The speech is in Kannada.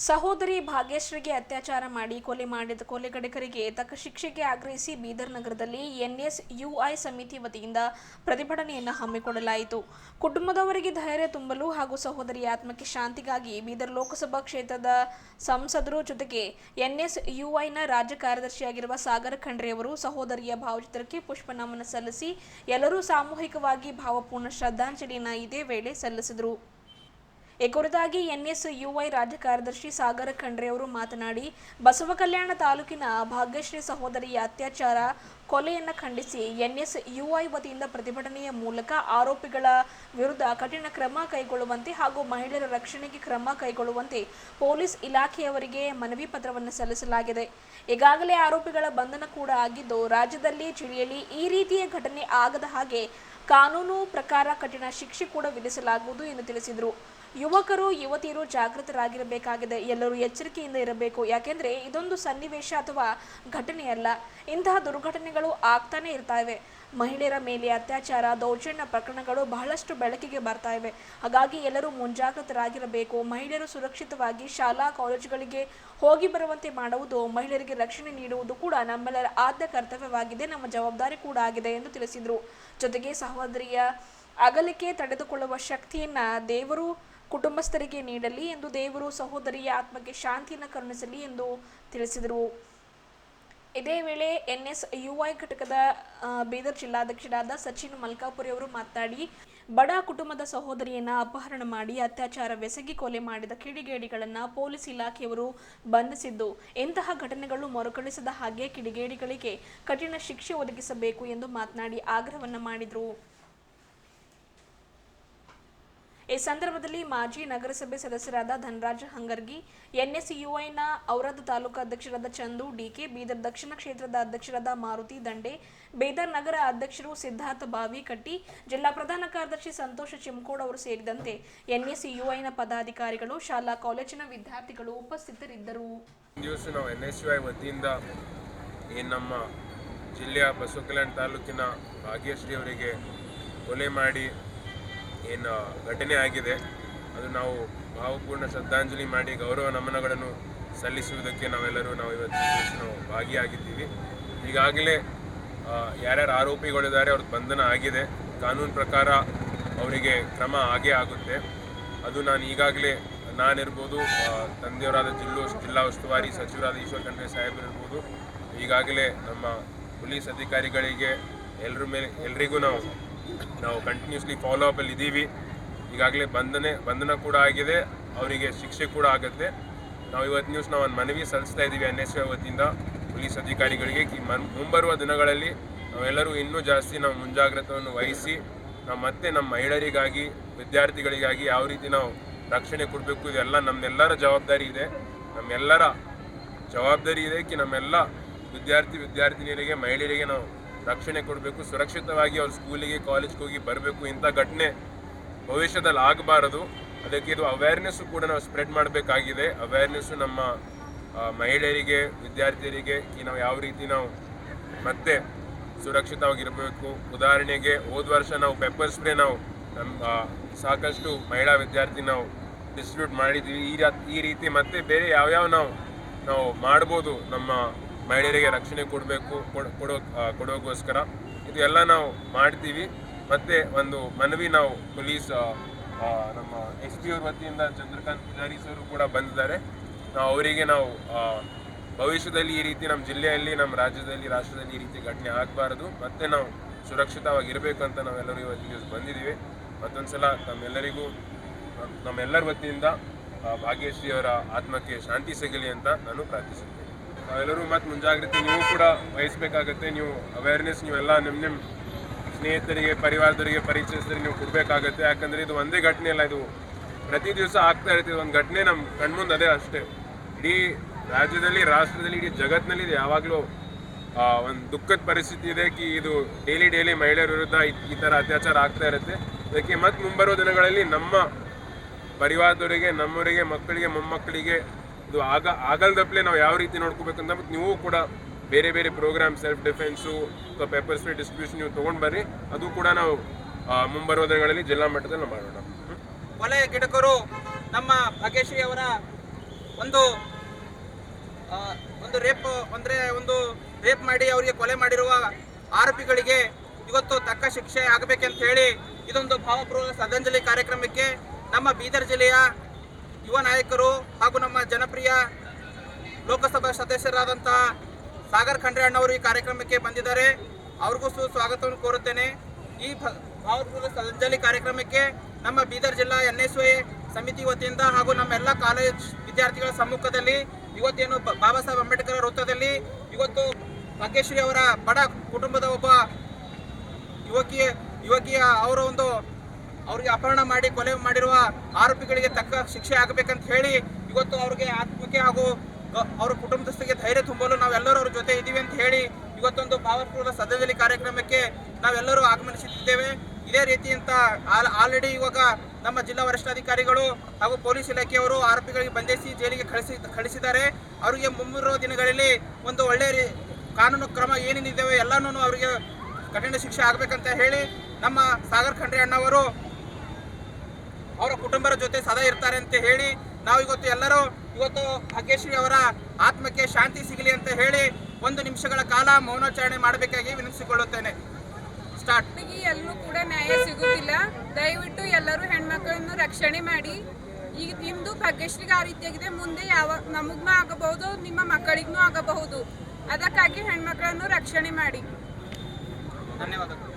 ಸಹೋದರಿ ಭಾಗ್ಯಶ್ರೀಗೆ ಅತ್ಯಾಚಾರ ಮಾಡಿ ಕೊಲೆ ಮಾಡಿದ ಕೊಲೆಗಡಕರಿಗೆ ತಕ್ಕ ಶಿಕ್ಷೆಗೆ ಆಗ್ರಹಿಸಿ ಬೀದರ್ ನಗರದಲ್ಲಿ ಎನ್ಎಸ್ಯುಐ ಸಮಿತಿ ವತಿಯಿಂದ ಪ್ರತಿಭಟನೆಯನ್ನು ಹಮ್ಮಿಕೊಳ್ಳಲಾಯಿತು. ಕುಟುಂಬದವರಿಗೆ ಧೈರ್ಯ ತುಂಬಲು ಹಾಗೂ ಸಹೋದರಿಯ ಆತ್ಮಕ್ಕೆ ಶಾಂತಿಗಾಗಿ ಬೀದರ್ ಲೋಕಸಭಾ ಕ್ಷೇತ್ರದ ಸಂಸದರು ಜೊತೆಗೆ ಎನ್ಎಸ್ಯುಐನ ರಾಜ್ಯ ಕಾರ್ಯದರ್ಶಿಯಾಗಿರುವ ಸಾಗರ ಖಂಡ್ರೆಯವರು ಸಹೋದರಿಯ ಭಾವಚಿತ್ರಕ್ಕೆ ಪುಷ್ಪನಮನ ಸಲ್ಲಿಸಿ ಎಲ್ಲರೂ ಸಾಮೂಹಿಕವಾಗಿ ಭಾವಪೂರ್ಣ ಶ್ರದ್ಧಾಂಜಲಿಯನ್ನು ಇದೇ ವೇಳೆ ಸಲ್ಲಿಸಿದರು. ಈ ಕುರಿತಾಗಿ ಎನ್ಎಸ್ಯುಐ ರಾಜ್ಯ ಕಾರ್ಯದರ್ಶಿ ಸಾಗರ ಖಂಡ್ರೆಯವರು ಮಾತನಾಡಿ, ಬಸವಕಲ್ಯಾಣ ತಾಲೂಕಿನ ಭಾಗ್ಯಶ್ರೀ ಸಹೋದರಿಯ ಅತ್ಯಾಚಾರ ಕೊಲೆಯನ್ನು ಖಂಡಿಸಿ ಎನ್ಎಸ್ಯುಐ ವತಿಯಿಂದ ಪ್ರತಿಭಟನೆಯ ಮೂಲಕ ಆರೋಪಿಗಳ ವಿರುದ್ಧ ಕಠಿಣ ಕ್ರಮ ಕೈಗೊಳ್ಳುವಂತೆ ಹಾಗೂ ಮಹಿಳೆಯರ ರಕ್ಷಣೆಗೆ ಕ್ರಮ ಕೈಗೊಳ್ಳುವಂತೆ ಪೊಲೀಸ್ ಇಲಾಖೆಯವರಿಗೆ ಮನವಿ ಪತ್ರವನ್ನು ಸಲ್ಲಿಸಲಾಗಿದೆ. ಈಗಾಗಲೇ ಆರೋಪಿಗಳ ಬಂಧನ ಕೂಡ ಆಗಿದ್ದು, ರಾಜ್ಯದಲ್ಲಿ ಜಿಲ್ಲೆಯಲ್ಲಿ ಈ ರೀತಿಯ ಘಟನೆ ಆಗದ ಹಾಗೆ ಕಾನೂನು ಪ್ರಕಾರ ಕಠಿಣ ಶಿಕ್ಷೆ ಕೂಡ ವಿಧಿಸಲಾಗುವುದು ಎಂದು ತಿಳಿಸಿದರು. ಯುವಕರು ಯುವತಿಯರು ಜಾಗೃತರಾಗಿರಬೇಕಾಗಿದೆ. ಎಲ್ಲರೂ ಎಚ್ಚರಿಕೆಯಿಂದ ಇರಬೇಕು. ಯಾಕೆಂದ್ರೆ ಇದೊಂದು ಸನ್ನಿವೇಶ ಅಥವಾ ಘಟನೆಯಲ್ಲ. ಇಂತಹ ದುರ್ಘಟನೆಗಳು ಆಗ್ತಾನೆ ಇರ್ತಾವೆ. ಮಹಿಳೆಯರ ಮೇಲೆ ಅತ್ಯಾಚಾರ, ದೌರ್ಜನ್ಯ ಪ್ರಕರಣಗಳು ಬಹಳಷ್ಟು ಬೆಳಕಿಗೆ ಬರ್ತಾ ಇವೆ. ಹಾಗಾಗಿ ಎಲ್ಲರೂ ಮುಂಜಾಗ್ರತರಾಗಿರಬೇಕು. ಮಹಿಳೆಯರು ಸುರಕ್ಷಿತವಾಗಿ ಶಾಲಾ ಕಾಲೇಜುಗಳಿಗೆ ಹೋಗಿ ಬರುವಂತೆ ಮಾಡುವುದು, ಮಹಿಳೆಯರಿಗೆ ರಕ್ಷಣೆ ನೀಡುವುದು ಕೂಡ ನಮ್ಮೆಲ್ಲರ ಆದ್ಯ ಕರ್ತವ್ಯವಾಗಿದೆ, ನಮ್ಮ ಜವಾಬ್ದಾರಿ ಕೂಡ ಆಗಿದೆ ಎಂದು ತಿಳಿಸಿದರು. ಜೊತೆಗೆ ಸಹೋದರಿಯ ಅಗಲಿಕೆ ತಡೆದುಕೊಳ್ಳುವ ಶಕ್ತಿಯನ್ನ ದೇವರು ಕುಟುಂಬಸ್ಥರಿಗೆ ನೀಡಲಿ ಎಂದು ದೇವರು ಸಹೋದರಿಯ ಆತ್ಮಕ್ಕೆ ಶಾಂತಿಯನ್ನು ಕರುಣಿಸಲಿ ಎಂದು ತಿಳಿಸಿದರು. ಇದೇ ವೇಳೆ ಎನ್ಎಸ್ಯುಐ ಘಟಕದ ಬೀದರ್ ಜಿಲ್ಲಾಧ್ಯಕ್ಷರಾದ ಸಚಿನ್ ಮಲ್ಕಾಪುರಿ ಅವರು ಮಾತನಾಡಿ, ಬಡ ಕುಟುಂಬದ ಸಹೋದರಿಯನ್ನ ಅಪಹರಣ ಮಾಡಿ ಅತ್ಯಾಚಾರವೆಸಗಿ ಕೊಲೆ ಮಾಡಿದ ಕಿಡಿಗೇಡಿಗಳನ್ನು ಪೊಲೀಸ್ ಇಲಾಖೆಯವರು ಬಂಧಿಸಿದ್ದು, ಇಂತಹ ಘಟನೆಗಳು ಮರುಕಳಿಸದ ಹಾಗೆ ಕಿಡಿಗೇಡಿಗಳಿಗೆ ಕಠಿಣ ಶಿಕ್ಷೆ ಒದಗಿಸಬೇಕು ಎಂದು ಮಾತನಾಡಿ ಆಗ್ರಹವನ್ನ ಮಾಡಿದರು. ಈ ಸಂದರ್ಭದಲ್ಲಿ ಮಾಜಿ ನಗರಸಭೆ ಸದಸ್ಯರಾದ ಧನರಾಜ ಹಂಗರ್ಗಿ, ಎನ್ಎಸ್ಯುಐನ ಔರಾದ ತಾಲೂಕು ಅಧ್ಯಕ್ಷರಾದ ಚಂದು ಡಿಕೆ, ಬೀದರ್ ದಕ್ಷಿಣ ಕ್ಷೇತ್ರದ ಅಧ್ಯಕ್ಷರಾದ ಮಾರುತಿ ದಂಡೆ, ಬೀದರ್ ನಗರ ಅಧ್ಯಕ್ಷರು ಸಿದ್ಧಾರ್ಥ ಬಾವಿಕಟ್ಟಿ, ಜಿಲ್ಲಾ ಪ್ರಧಾನ ಕಾರ್ಯದರ್ಶಿ ಸಂತೋಷ ಚಿಮ್ಕೋಡ್ ಅವರು ಸೇರಿದಂತೆ ಎನ್ಎಸ್ಯುಐನ ಪದಾಧಿಕಾರಿಗಳು, ಶಾಲಾ ಕಾಲೇಜಿನ ವಿದ್ಯಾರ್ಥಿಗಳು ಉಪಸ್ಥಿತರಿದ್ದರು. ನಾವು ಎನ್ಎಸ್ಯುಐ ವತಿಯಿಂದ ನಮ್ಮ ಜಿಲ್ಲೆಯ ಬಸವಕಲ್ಯಾಣ ತಾಲೂಕಿನ ಭಾಗ್ಯಶ್ರೀ ಅವರಿಗೆ ಕೊಲೆ ಮಾಡಿ ಏನು ಘಟನೆ ಆಗಿದೆ, ಅದು ನಾವು ಭಾವಪೂರ್ಣ ಶ್ರದ್ಧಾಂಜಲಿ ಮಾಡಿ ಗೌರವ ನಮನಗಳನ್ನು ಸಲ್ಲಿಸುವುದಕ್ಕೆ ನಾವು ಇವತ್ತು ಭಾಗಿಯಾಗಿದ್ದೀವಿ. ಈಗಾಗಲೇ ಯಾರ್ಯಾರು ಆರೋಪಿಗಳಿದ್ದಾರೆ ಅವ್ರ ಬಂಧನ ಆಗಿದೆ. ಕಾನೂನು ಪ್ರಕಾರ ಅವರಿಗೆ ಕ್ರಮ ಆಗೇ ಆಗುತ್ತೆ. ಅದು ನಾನು ಈಗಾಗಲೇ ನಾನಿರ್ಬೋದು, ತಂದೆಯವರಾದ ಜಿಲ್ಲಾ ಉಸ್ತುವಾರಿ ಸಚಿವರಾದ ಈಶ್ವರ್ ಖಂಡ್ರೆ ಸಾಹೇಬರಿರ್ಬೋದು, ಈಗಾಗಲೇ ನಮ್ಮ ಪೊಲೀಸ್ ಅಧಿಕಾರಿಗಳಿಗೆ ಎಲ್ರಿಗೂ ನಾವು ಕಂಟಿನ್ಯೂಸ್ಲಿ ಫಾಲೋ ಅಪಲ್ಲಿ ಇದ್ದೀವಿ. ಈಗಾಗಲೇ ಬಂಧನ ಕೂಡ ಆಗಿದೆ, ಅವರಿಗೆ ಶಿಕ್ಷೆ ಕೂಡ ಆಗುತ್ತೆ. ನಾವು ಇವತ್ತು ಒಂದು ಮನವಿ ಸಲ್ಲಿಸ್ತಾ ಇದ್ದೀವಿ ಎನ್ಎಸ್ಯುಐ ವತಿಯಿಂದ ಪೊಲೀಸ್ ಅಧಿಕಾರಿಗಳಿಗೆ. ಮುಂಬರುವ ದಿನಗಳಲ್ಲಿ ನಾವೆಲ್ಲರೂ ಇನ್ನೂ ಜಾಸ್ತಿ ನಾವು ಮುಂಜಾಗ್ರತೆಯನ್ನು ವಹಿಸಿ ನಾವು ಮತ್ತೆ ನಮ್ಮ ಮಹಿಳೆಯರಿಗಾಗಿ, ವಿದ್ಯಾರ್ಥಿಗಳಿಗಾಗಿ ಯಾವ ರೀತಿ ನಾವು ರಕ್ಷಣೆ ಕೊಡಬೇಕು, ಇದೆಲ್ಲ ನಮ್ಮೆಲ್ಲರ ಜವಾಬ್ದಾರಿ ಇದೆ. ನಮ್ಮೆಲ್ಲ ವಿದ್ಯಾರ್ಥಿನಿಯರಿಗೆ, ಮಹಿಳೆಯರಿಗೆ ನಾವು ರಕ್ಷಣೆ ಕೊಡಬೇಕು. ಸುರಕ್ಷಿತವಾಗಿ ಅವ್ರು ಸ್ಕೂಲಿಗೆ, ಕಾಲೇಜ್ಗೆ ಹೋಗಿ ಬರಬೇಕು. ಇಂಥ ಘಟನೆ ಭವಿಷ್ಯದಲ್ಲಿ ಆಗಬಾರದು. ಅದಕ್ಕೆ ಇದು ಅವೇರ್ನೆಸ್ಸು ಕೂಡ ನಾವು ಸ್ಪ್ರೆಡ್ ಮಾಡಬೇಕಾಗಿದೆ. ಅವೇರ್ನೆಸ್ಸು ನಮ್ಮ ಮಹಿಳೆಯರಿಗೆ, ವಿದ್ಯಾರ್ಥಿಯರಿಗೆ ನಾವು ಯಾವ ರೀತಿ ನಾವು ಮತ್ತೆ ಸುರಕ್ಷಿತವಾಗಿರಬೇಕು. ಉದಾಹರಣೆಗೆ ಹೋದ ವರ್ಷ ನಾವು ಪೆಪ್ಪರ್ ಸ್ಪ್ರೇ ನಮ್ಮ ಸಾಕಷ್ಟು ಮಹಿಳಾ ವಿದ್ಯಾರ್ಥಿ ನಾವು ಡಿಸ್ಟ್ರಿಬ್ಯೂಟ್ ಮಾಡಿದ್ವಿ. ಈ ರೀತಿ ಮತ್ತೆ ಬೇರೆ ಯಾವ್ಯಾವ ನಾವು ಮಾಡ್ಬೋದು ನಮ್ಮ ಮಹಿಳೆಯರಿಗೆ ರಕ್ಷಣೆ ಕೊಡೋಕ್ಕೋಸ್ಕರ ಇದು ಎಲ್ಲ ನಾವು ಮಾಡ್ತೀವಿ. ಮತ್ತು ಒಂದು ಮನವಿ ನಾವು ಪೊಲೀಸ್ ನಮ್ಮ SP ಅವ್ರ ವತಿಯಿಂದ ಚಂದ್ರಕಾಂತ್ ಪೂಜಾರಿ ಸರ್ ಕೂಡ ಬಂದಿದ್ದಾರೆ. ಅವರಿಗೆ ನಾವು ಭವಿಷ್ಯದಲ್ಲಿ ಈ ರೀತಿ ನಮ್ಮ ಜಿಲ್ಲೆಯಲ್ಲಿ, ನಮ್ಮ ರಾಜ್ಯದಲ್ಲಿ, ರಾಷ್ಟ್ರದಲ್ಲಿ ಈ ರೀತಿ ಘಟನೆ ಆಗಬಾರದು, ಮತ್ತು ನಾವು ಸುರಕ್ಷಿತವಾಗಿರಬೇಕು ಅಂತ ನಾವೆಲ್ಲರೂ ಇವತ್ತು ಬಂದಿದ್ದೀವಿ. ಮತ್ತೊಂದು ಸಲ ನಮ್ಮೆಲ್ಲರ ವತಿಯಿಂದ ಭಾಗ್ಯಶ್ರೀ ಅವರ ಆತ್ಮಕ್ಕೆ ಶಾಂತಿ ಸಿಗಲಿ ಅಂತ ನಾನು ಪ್ರಾರ್ಥಿಸುತ್ತೇನೆ. ನಾವೆಲ್ಲರೂ ಮತ್ತು ಮುಂಜಾಗ್ರತೆ ನೀವು ಕೂಡ ವಹಿಸಬೇಕಾಗತ್ತೆ. ನೀವು ಅವೇರ್ನೆಸ್ ನೀವೆಲ್ಲ ನಿಮ್ಮ ಸ್ನೇಹಿತರಿಗೆ, ಪರಿವಾರದವರಿಗೆ, ಪರಿಚಯಸ್ಥರಿಗೆ ನೀವು ಕೊಡಬೇಕಾಗತ್ತೆ. ಯಾಕಂದರೆ ಇದು ಒಂದೇ ಘಟನೆ ಅಲ್ಲ, ಇದು ಪ್ರತಿ ದಿವಸ ಆಗ್ತಾ ಇರ್ತೀವಿ. ಒಂದು ಘಟನೆ ನಮ್ಮ ಕಣ್ಮುಂದೆ ಅದೇ ಅಷ್ಟೇ. ಇಡೀ ರಾಜ್ಯದಲ್ಲಿ, ರಾಷ್ಟ್ರದಲ್ಲಿ, ಇಡೀ ಜಗತ್ತಿನಲ್ಲಿ ಇದು ಯಾವಾಗಲೂ ಒಂದು ದುಃಖದ ಪರಿಸ್ಥಿತಿ ಇದೆ. ಇದು ಡೈಲಿ ಮಹಿಳೆಯರ ವಿರುದ್ಧ ಈ ಥರ ಅತ್ಯಾಚಾರ ಆಗ್ತಾ ಇರುತ್ತೆ. ಅದಕ್ಕೆ ಮತ್ತು ಮುಂಬರುವ ದಿನಗಳಲ್ಲಿ ನಮ್ಮ ಪರಿವಾರದವರಿಗೆ, ನಮ್ಮವರಿಗೆ, ಮಕ್ಕಳಿಗೆ, ಮೊಮ್ಮಕ್ಕಳಿಗೆ ಇದು ಆಗಲ್ದಪ್ಲೆ ನಾವು ಯಾವ ರೀತಿ ನೋಡ್ಕೋಬೇಕಂತ ಮತ್ತು ನೀವು ಕೂಡ ಬೇರೆ ಪ್ರೋಗ್ರಾಮ್, ಸೆಲ್ಫ್ ಡಿಫೆನ್ಸು ಅಥವಾ ಪೆಪ್ಪರ್ ಸ್ಪ್ರೇ ಡಿಸ್ಟ್ರಿಬ್ಯೂಷನ್ ನೀವು ತೊಗೊಂಡು ಬರ್ರಿ. ಅದು ಕೂಡ ನಾವು ಮುಂಬರುವ ದಿನಗಳಲ್ಲಿ ಜಿಲ್ಲಾ ಮಟ್ಟದಲ್ಲಿ ಮಾಡೋಣ. ಕೊಲೆ ಗಿಡಕರು ನಮ್ಮ ಭಾಗ್ಯಶ್ರೀ ಅವರ ಒಂದು ರೇಪ್ ಮಾಡಿ ಅವರಿಗೆ ಕೊಲೆ ಮಾಡಿರುವ ಆರೋಪಿಗಳಿಗೆ ಇವತ್ತು ತಕ್ಕ ಶಿಕ್ಷೆ ಆಗಬೇಕಂತ ಹೇಳಿ ಇದೊಂದು ಭಾವಪೂರ್ವ ಶ್ರದ್ಧಾಂಜಲಿ ಕಾರ್ಯಕ್ರಮಕ್ಕೆ ನಮ್ಮ ಬೀದರ್ ಜಿಲ್ಲೆಯ ಯುವ ನಾಯಕರು ಹಾಗೂ ನಮ್ಮ ಜನಪ್ರಿಯ ಲೋಕಸಭಾ ಸದಸ್ಯರಾದಂತಹ ಸಾಗರ್ ಖಂಡ್ರೆ ಅಣ್ಣವರು ಈ ಕಾರ್ಯಕ್ರಮಕ್ಕೆ ಬಂದಿದ್ದಾರೆ. ಅವ್ರಿಗೂ ಸ್ವಾಗತವನ್ನು ಕೋರುತ್ತೇನೆ. ಈ ಭಾವಪೂರ್ವ ಶ್ರದ್ಧಾಂಜಲಿ ಕಾರ್ಯಕ್ರಮಕ್ಕೆ ನಮ್ಮ ಬೀದರ್ ಜಿಲ್ಲಾ NSY ಸಮಿತಿ ವತಿಯಿಂದ ಹಾಗೂ ನಮ್ಮ ಎಲ್ಲ ಕಾಲೇಜ್ ವಿದ್ಯಾರ್ಥಿಗಳ ಸಮ್ಮುಖದಲ್ಲಿ ಇವತ್ತೇನು ಬಾಬಾ ಸಾಹೇಬ್ ಅಂಬೇಡ್ಕರ್ ವೃತ್ತದಲ್ಲಿ ಇವತ್ತು ಭಾಗ್ಯಶ್ರೀ ಅವರ ಬಡ ಕುಟುಂಬದ ಒಬ್ಬ ಯುವಕಿಯ ಅವ್ರಿಗೆ ಅಪಹರಣ ಮಾಡಿ ಕೊಲೆ ಮಾಡಿರುವ ಆರೋಪಿಗಳಿಗೆ ತಕ್ಕ ಶಿಕ್ಷೆ ಆಗಬೇಕಂತ ಹೇಳಿ ಇವತ್ತು ಅವ್ರಿಗೆ ಆತ್ಮಕ್ಕೆ ಹಾಗೂ ಅವರ ಕುಟುಂಬಸ್ಥರಿಗೆ ಧೈರ್ಯ ತುಂಬಲು ನಾವೆಲ್ಲರೂ ಅವ್ರ ಜೊತೆ ಇದ್ದೀವಿ ಅಂತ ಹೇಳಿ ಇವತ್ತೊಂದು ಭಾವಪೂರ್ವ ಶ್ರದ್ಧಾಂಜಲಿ ಕಾರ್ಯಕ್ರಮಕ್ಕೆ ನಾವೆಲ್ಲರೂ ಆಗಮನಿಸುತ್ತಿದ್ದೇವೆ. ಇದೇ ರೀತಿ ಅಂತ ಆಲ್ರೆಡಿ ಇವಾಗ ನಮ್ಮ ಜಿಲ್ಲಾ ವರಿಷ್ಠಾಧಿಕಾರಿಗಳು ಹಾಗೂ ಪೊಲೀಸ್ ಇಲಾಖೆಯವರು ಆರೋಪಿಗಳಿಗೆ ಬಂಧಿಸಿ ಜೈಲಿಗೆ ಕಳಿಸಿದ್ದಾರೆ. ಅವರಿಗೆ ಮುಂಬರುವ ದಿನಗಳಲ್ಲಿ ಒಂದು ಒಳ್ಳೆಯ ಕಾನೂನು ಕ್ರಮ ಏನೇನಿದ್ದಾವೆ ಎಲ್ಲನೂ ಅವರಿಗೆ ಕಠಿಣ ಶಿಕ್ಷೆ ಆಗಬೇಕಂತ ಹೇಳಿ ನಮ್ಮ ಸಾಗರ್ ಖಂಡ್ರೆ ಅಣ್ಣವರು ಅವರ ಕುಟುಂಬದ ಜೊತೆ ಸದಾ ಇರ್ತಾರೆ ಅಂತ ಹೇಳಿ ನಾವು ಇವತ್ತು ಭಾಗ್ಯಶ್ರೀ ಅವರ ಆತ್ಮಕ್ಕೆ ಶಾಂತಿ ಸಿಗಲಿ ಅಂತ ಹೇಳಿ 1 ನಿಮಿಷಗಳ ಕಾಲ ಮೌನಾಚರಣೆ ಮಾಡಬೇಕಾಗಿ ವಿನಂತಿಸಿಕೊಳ್ಳುತ್ತೇನೆ. ಸ್ಟಾರ್ಟ್. ಎಲ್ಲೂ ಕೂಡ ನ್ಯಾಯ ಸಿಗುತ್ತಿಲ್ಲ. ದಯವಿಟ್ಟು ಎಲ್ಲರೂ ಹೆಣ್ಮಕ್ಳನ್ನು ರಕ್ಷಣೆ ಮಾಡಿ. ಈಗ ಇಂದು ಭಾಗ್ಯಶ್ರೀಗೆ ಆ ರೀತಿಯಾಗಿದೆ, ಮುಂದೆ ನಮಗೂ ಆಗಬಹುದು, ನಿಮ್ಮ ಮಕ್ಕಳಿಗೂ ಆಗಬಹುದು. ಅದಕ್ಕಾಗಿ ಹೆಣ್ಮಕ್ಳನ್ನು ರಕ್ಷಣೆ ಮಾಡಿ. ಧನ್ಯವಾದಗಳು.